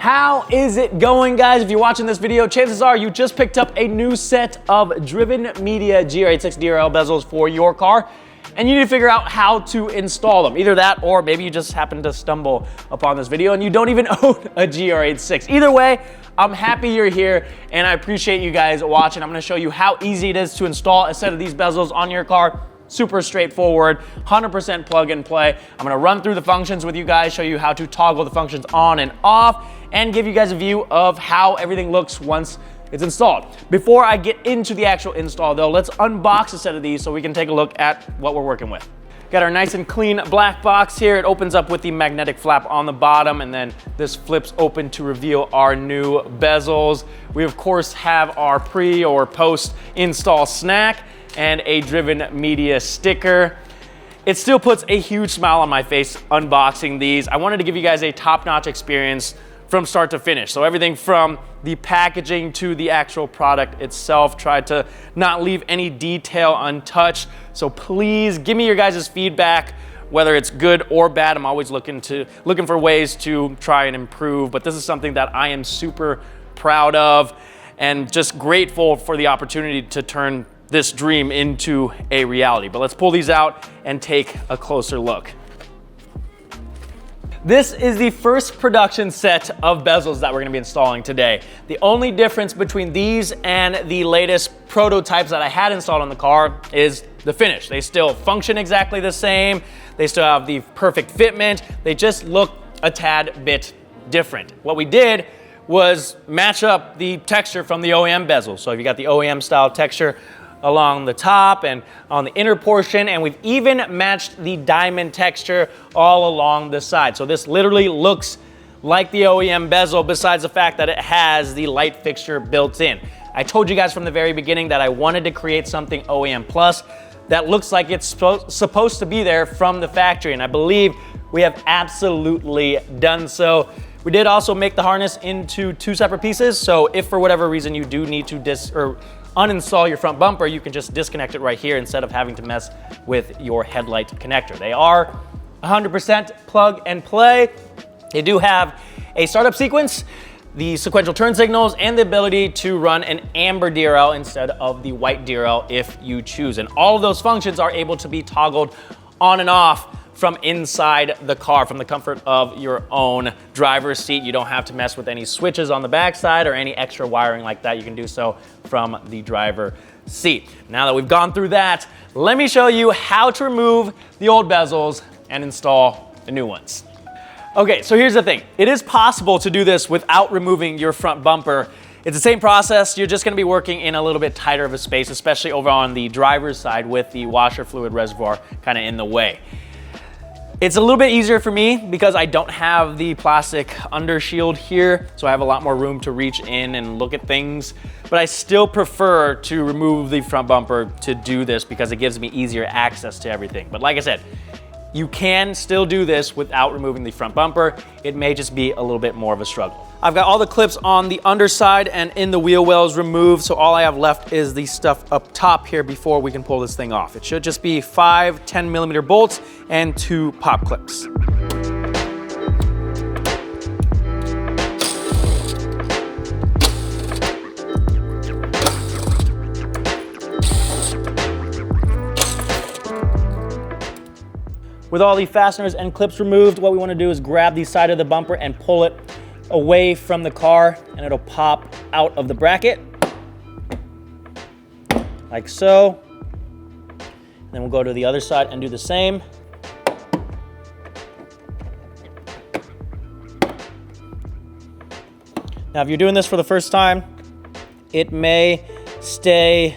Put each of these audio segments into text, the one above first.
How is it going, guys? If you're watching this video, chances are you just picked up a new set of driven media GR86 DRL bezels for your car, and you need to figure out how to install them. Either that, or maybe you just happen to stumble upon this video and you don't even own a GR86. Either way, I'm happy you're here and I appreciate you guys watching. I'm gonna show you how easy it is to install a set of these bezels on your car. Super straightforward, 100% plug and play. I'm gonna run through the functions with you guys, show you how to toggle the functions on and off, and give you guys a view of how everything looks once it's installed. Before I get into the actual install though, let's unbox a set of these so we can take a look at what we're working with. Got our nice and clean black box here. It opens up with the magnetic flap on the bottom, and then this flips open to reveal our new bezels. We of course have our pre or post install snack and a driven media sticker. It still puts a huge smile on my face unboxing these. I wanted to give you guys a top-notch experience from start to finish. So everything from the packaging to the actual product itself, tried to not leave any detail untouched. So please give me your guys' feedback, whether it's good or bad. I'm always looking for ways to try and improve, but this is something that I am super proud of and just grateful for the opportunity to turn this dream into a reality. But let's pull these out and take a closer look. This is the first production set of bezels that we're gonna be installing today. The only difference between these and the latest prototypes that I had installed on the car is the finish. They still function exactly the same. They still have the perfect fitment. They just look a tad bit different. What we did was match up the texture from the OEM bezel. So if you got the OEM style texture along the top and on the inner portion, and we've even matched the diamond texture all along the side. So this literally looks like the OEM bezel, besides the fact that it has the light fixture built in. I told you guys from the very beginning that I wanted to create something OEM plus that looks like it's supposed to be there from the factory, and I believe we have absolutely done so. We did also make the harness into two separate pieces, so if for whatever reason you do need to uninstall your front bumper, you can just disconnect it right here instead of having to mess with your headlight connector. They are 100% plug and play. They do have a startup sequence, the sequential turn signals, and the ability to run an amber DRL instead of the white DRL if you choose. And all of those functions are able to be toggled on and off from inside the car, from the comfort of your own driver's seat. You don't have to mess with any switches on the backside or any extra wiring like that. You can do so from the driver's seat. Now that we've gone through that, let me show you how to remove the old bezels and install the new ones. Okay, so here's the thing. It is possible to do this without removing your front bumper. It's the same process. You're just gonna be working in a little bit tighter of a space, especially over on the driver's side with the washer fluid reservoir kind of in the way. It's a little bit easier for me because I don't have the plastic undershield here, so I have a lot more room to reach in and look at things. But I still prefer to remove the front bumper to do this because it gives me easier access to everything. But like I said, you can still do this without removing the front bumper. It may just be a little bit more of a struggle. I've got all the clips on the underside and in the wheel wells removed, so all I have left is the stuff up top here before we can pull this thing off. It should just be 5 10mm bolts and 2 pop clips. With all the fasteners and clips removed, what we want to do is grab the side of the bumper and pull it away from the car, and it'll pop out of the bracket like so. And then we'll go to the other side and do the same. Now, if you're doing this for the first time, it may stay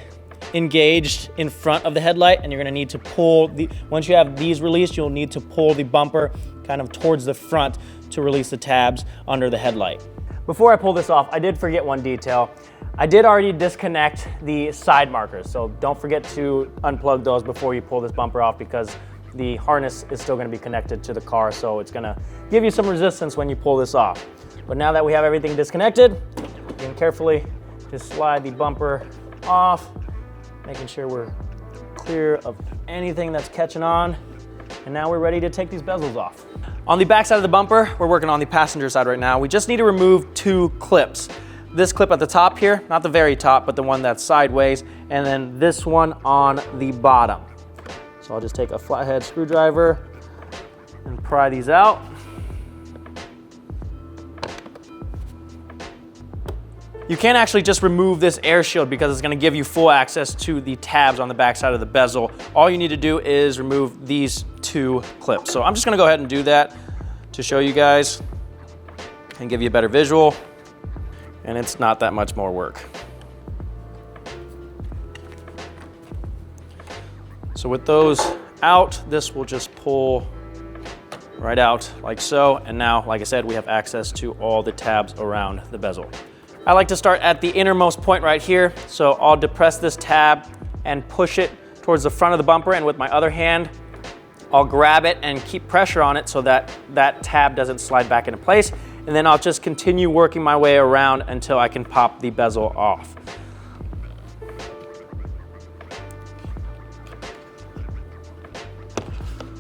engaged in front of the headlight, and you're gonna need to pull once you have these released, you'll need to pull the bumper kind of towards the front to release the tabs under the headlight. Before I pull this off, I did forget one detail. I did already disconnect the side markers, so don't forget to unplug those before you pull this bumper off, because the harness is still gonna be connected to the car, so it's gonna give you some resistance when you pull this off. But now that we have everything disconnected, you can carefully just slide the bumper off, making sure we're clear of anything that's catching on. And now we're ready to take these bezels off. On the back side of the bumper, we're working on the passenger side right now. We just need to remove 2 clips. This clip at the top here, not the very top, but the one that's sideways, and then this one on the bottom. So I'll just take a flathead screwdriver and pry these out. You can't actually just remove this air shield because it's gonna give you full access to the tabs on the back side of the bezel. All you need to do is remove these 2 clips. So I'm just gonna go ahead and do that to show you guys and give you a better visual. And it's not that much more work. So with those out, this will just pull right out like so. And now, like I said, we have access to all the tabs around the bezel. I like to start at the innermost point right here. So I'll depress this tab and push it towards the front of the bumper, and with my other hand, I'll grab it and keep pressure on it so that that tab doesn't slide back into place. And then I'll just continue working my way around until I can pop the bezel off.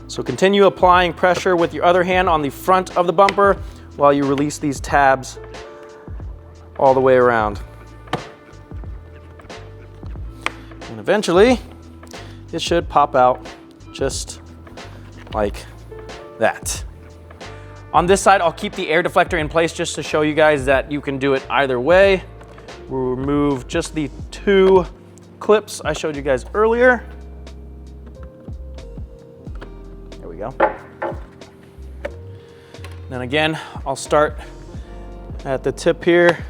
So continue applying pressure with your other hand on the front of the bumper while you release these tabs all the way around. And eventually, it should pop out just like that. On this side, I'll keep the air deflector in place just to show you guys that you can do it either way. We'll remove just the 2 clips I showed you guys earlier. There we go. Then again, I'll start at the tip here,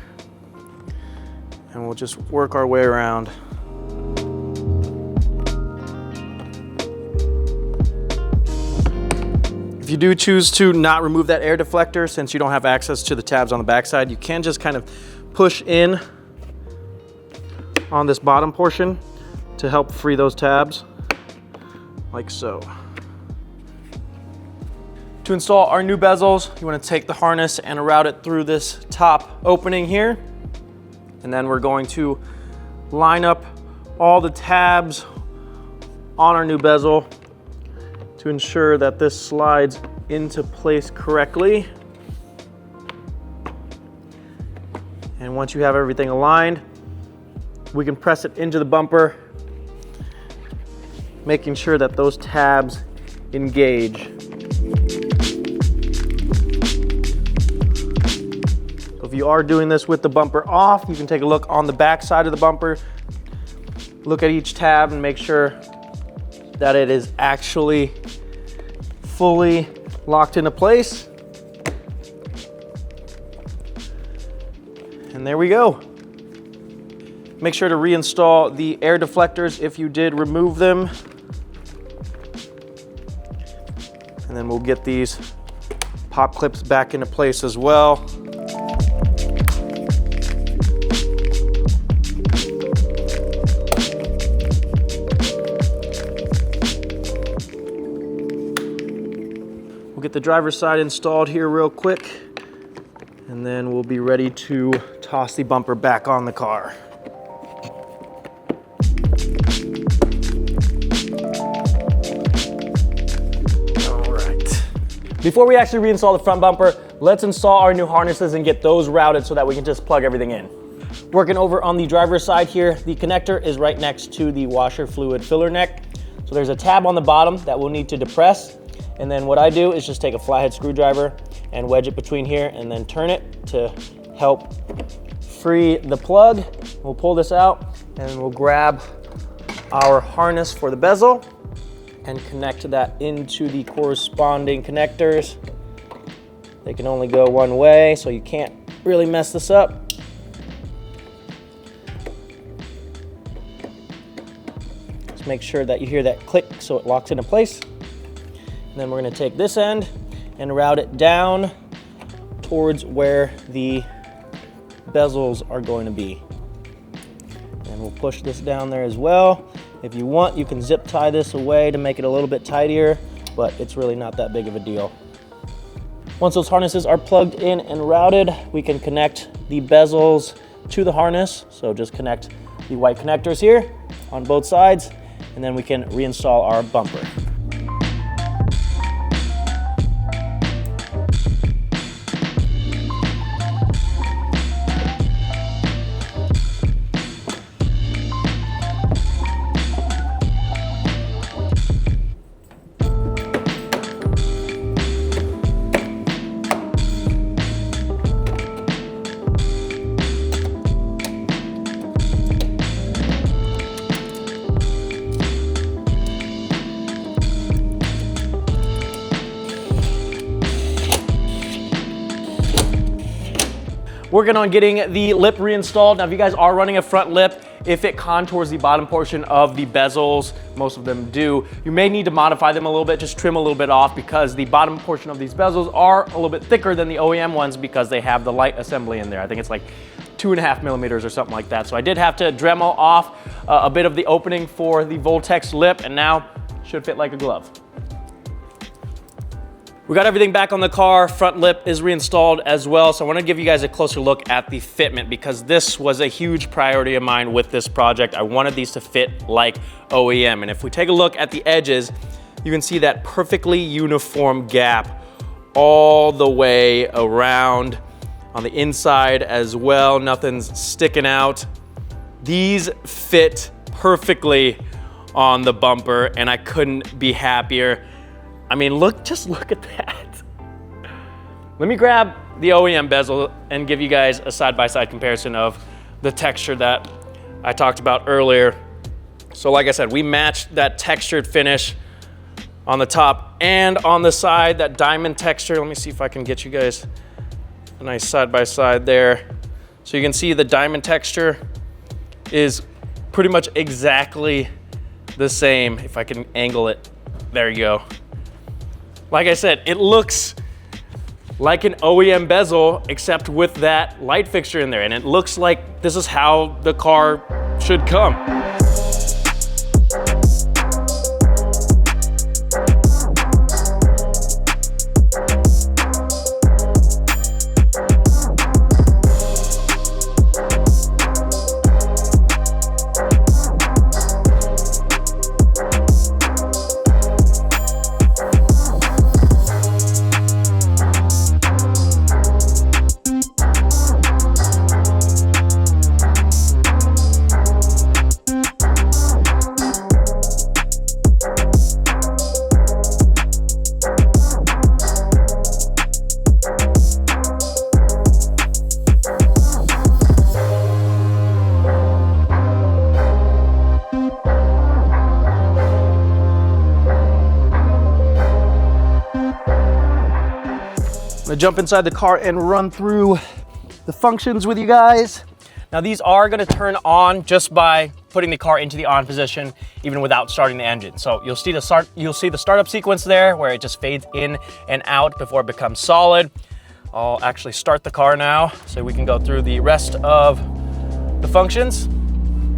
and we'll just work our way around. If you do choose to not remove that air deflector, since you don't have access to the tabs on the backside, you can just kind of push in on this bottom portion to help free those tabs, like so. To install our new bezels, you want to take the harness and route it through this top opening here. And then we're going to line up all the tabs on our new bezel to ensure that this slides into place correctly. And once you have everything aligned, we can press it into the bumper, making sure that those tabs engage. If you are doing this with the bumper off, you can take a look on the back side of the bumper, look at each tab and make sure that it is actually fully locked into place. And there we go. Make sure to reinstall the air deflectors if you did remove them. And then we'll get these pop clips back into place as well. We'll get the driver's side installed here real quick, and then we'll be ready to toss the bumper back on the car. All right. Before we actually reinstall the front bumper, let's install our new harnesses and get those routed so that we can just plug everything in. Working over on the driver's side here, the connector is right next to the washer fluid filler neck. So there's a tab on the bottom that we'll need to depress. And then what I do is just take a flathead screwdriver and wedge it between here and then turn it to help free the plug. We'll pull this out and we'll grab our harness for the bezel and connect that into the corresponding connectors. They can only go one way, so you can't really mess this up. Just make sure that you hear that click so it locks into place. And then we're going to take this end and route it down towards where the bezels are going to be. And we'll push this down there as well. If you want, you can zip tie this away to make it a little bit tidier, but it's really not that big of a deal. Once those harnesses are plugged in and routed, we can connect the bezels to the harness. So just connect the white connectors here on both sides, and then we can reinstall our bumper. working on getting the lip reinstalled. Now, if you guys are running a front lip, if it contours the bottom portion of the bezels, most of them do, you may need to modify them a little bit, just trim a little bit off, because the bottom portion of these bezels are a little bit thicker than the OEM ones because they have the light assembly in there. I think it's like 2.5 millimeters or something like that. So I did have to Dremel off a bit of the opening for the Voltex lip, and now should fit like a glove. We got everything back on the car. Front lip is reinstalled as well. So I want to give you guys a closer look at the fitment, because this was a huge priority of mine with this project. I wanted these to fit like OEM. And if we take a look at the edges, you can see that perfectly uniform gap all the way around on the inside as well. Nothing's sticking out. These fit perfectly on the bumper, and I couldn't be happier. I mean, just look at that. Let me grab the OEM bezel and give you guys a side-by-side comparison of the texture that I talked about earlier. So like I said, we matched that textured finish on the top and on the side, that diamond texture. Let me see if I can get you guys a nice side-by-side there. So you can see the diamond texture is pretty much exactly the same. If I can angle it, there you go. Like I said, it looks like an OEM bezel, except with that light fixture in there. And it looks like this is how the car should come. I'm gonna jump inside the car and run through the functions with you guys. Now these are gonna turn on just by putting the car into the on position, even without starting the engine. So you'll see the startup sequence there where it just fades in and out before it becomes solid. I'll actually start the car now so we can go through the rest of the functions.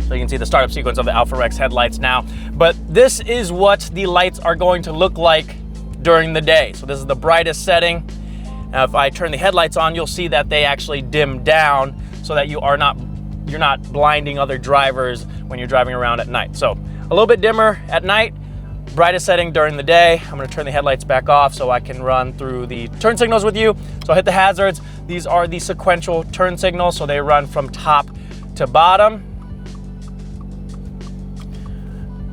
So you can see the startup sequence of the Alpha Rex headlights now. But this is what the lights are going to look like during the day. So this is the brightest setting. Now, if I turn the headlights on, you'll see that they actually dim down so that you're not blinding other drivers when you're driving around at night. So a little bit dimmer at night, brightest setting during the day. I'm gonna turn the headlights back off so I can run through the turn signals with you. So I'll hit the hazards. These are the sequential turn signals, so they run from top to bottom.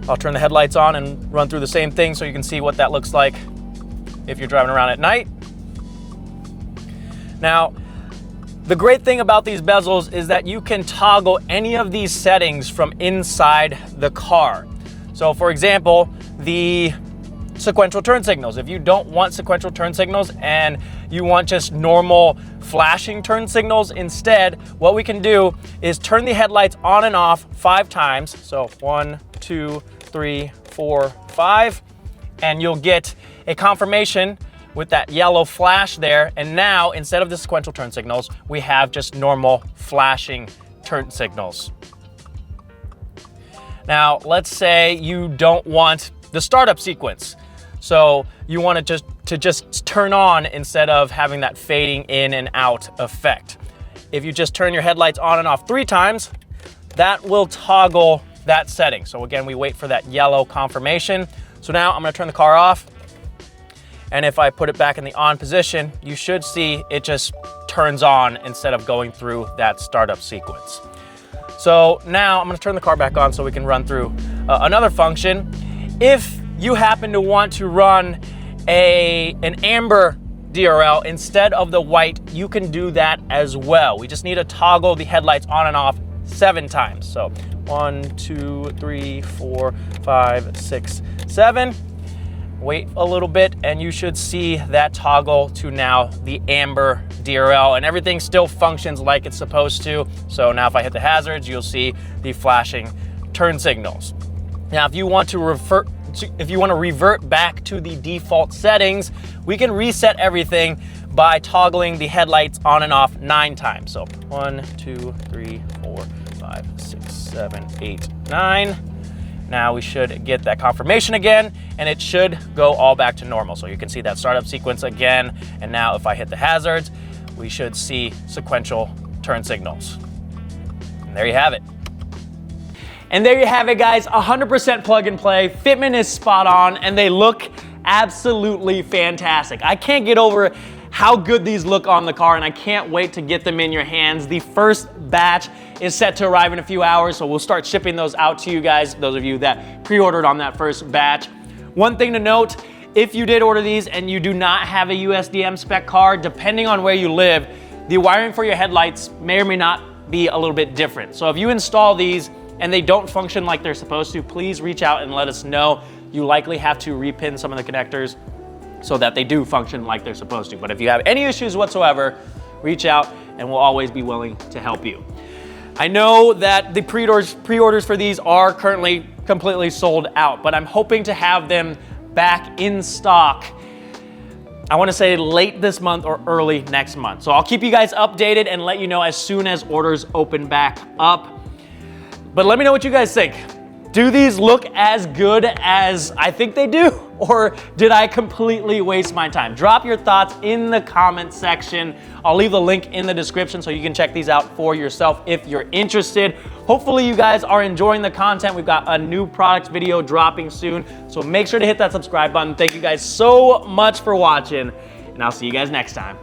I'll turn the headlights on and run through the same thing so you can see what that looks like if you're driving around at night. Now, the great thing about these bezels is that you can toggle any of these settings from inside the car. So for example, the sequential turn signals. If you don't want sequential turn signals and you want just normal flashing turn signals instead, what we can do is turn the headlights on and off 5 times. So 1, 2, 3, 4, 5, and you'll get a confirmation with that yellow flash there. And now, instead of the sequential turn signals, we have just normal flashing turn signals. Now, let's say you don't want the startup sequence. So you want it to just turn on instead of having that fading in and out effect. If you just turn your headlights on and off 3 times, that will toggle that setting. So again, we wait for that yellow confirmation. So now I'm gonna turn the car off. And if I put it back in the on position, you should see it just turns on instead of going through that startup sequence. So now I'm gonna turn the car back on so we can run through another function. If you happen to want to run an amber DRL instead of the white, you can do that as well. We just need to toggle the headlights on and off 7 times. So 1, 2, 3, 4, 5, 6, 7. wait a little bit, and you should see that toggle to now the amber DRL, and everything still functions like it's supposed to. So now if I hit the hazards, you'll see the flashing turn signals. Now, if you want to revert back to the default settings, we can reset everything by toggling the headlights on and off 9 times. So 1, 2, 3, 4, 5, 6, 7, 8, 9. Now we should get that confirmation again, and it should go all back to normal. So you can see that startup sequence again. And now if I hit the hazards, we should see sequential turn signals. And there you have it. And there you have it, guys, 100% plug and play. Fitment is spot on, and they look absolutely fantastic. I can't get over how good these look on the car, and I can't wait to get them in your hands. The first batch is set to arrive in a few hours, so we'll start shipping those out to you guys, those of you that pre-ordered on that first batch. One thing to note, if you did order these and you do not have a USDM spec car, depending on where you live, the wiring for your headlights may or may not be a little bit different. So if you install these and they don't function like they're supposed to, please reach out and let us know. You likely have to repin some of the connectors so that they do function like they're supposed to. But if you have any issues whatsoever, reach out and we'll always be willing to help you. I know that the pre-orders for these are currently completely sold out, but I'm hoping to have them back in stock, I want to say late this month or early next month. So I'll keep you guys updated and let you know as soon as orders open back up. But let me know what you guys think. Do these look as good as I think they do? Or did I completely waste my time? Drop your thoughts in the comment section. I'll leave the link in the description so you can check these out for yourself if you're interested. Hopefully you guys are enjoying the content. We've got a new products video dropping soon, so make sure to hit that subscribe button. Thank you guys so much for watching, and I'll see you guys next time.